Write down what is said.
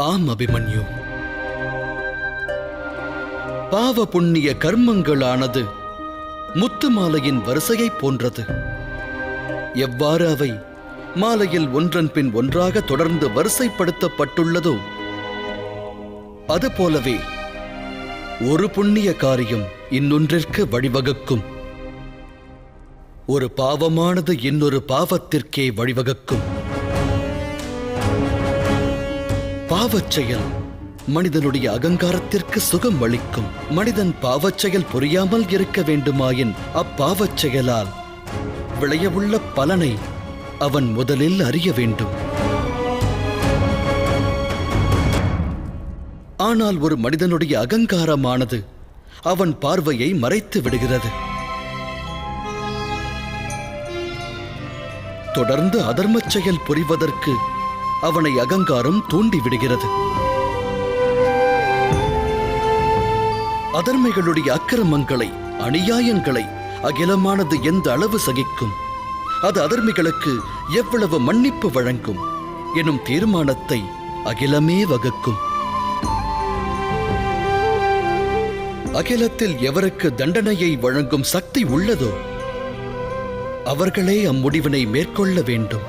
ஆம் அபிமன்யு, பாவ புண்ணிய கர்மங்களானது முத்து மாலையின் வரிசையை போன்றது. எவ்வாறு அவை மாலையில் ஒன்றன் பின் ஒன்றாக தொடர்ந்து வரிசைப்படுத்தப்பட்டுள்ளதோ அதுபோலவே ஒரு புண்ணிய காரியம் இன்னொன்றிற்கு வழிவகுக்கும். ஒரு பாவமானது இன்னொரு பாவத்திற்கே வழிவகுக்கும். பாவச் செயல் மனிதனுடைய அகங்காரத்திற்கு சுகம் அளிக்கும். மனிதன் பாவச் செயல் புரியாமல் இருக்க வேண்டுமாயின் அப்பாவச் செயலால் விளையவுள்ள பலனை அவன் முதலில் அறிய வேண்டும். ஆனால் ஒரு மனிதனுடைய அகங்காரமானது அவன் பார்வையை மறைத்து விடுகிறது. தொடர்ந்து அதர்மச் செயல் புரிவதற்கு அவனை அகங்காரம் தூண்டிவிடுகிறது. அதர்மைகளுடைய அக்கிரமங்களை, அநியாயங்களை அகிலமானது எந்த அளவு சகிக்கும், அது அதர்மிகளுக்கு எவ்வளவு மன்னிப்பு வழங்கும் எனும் தீர்மானத்தை அகிலமே வகுக்கும். அகிலத்தில் எவருக்கு தண்டனையை வழங்கும் சக்தி உள்ளதோ அவர்களே அம்முடிவினை மேற்கொள்ள வேண்டும்.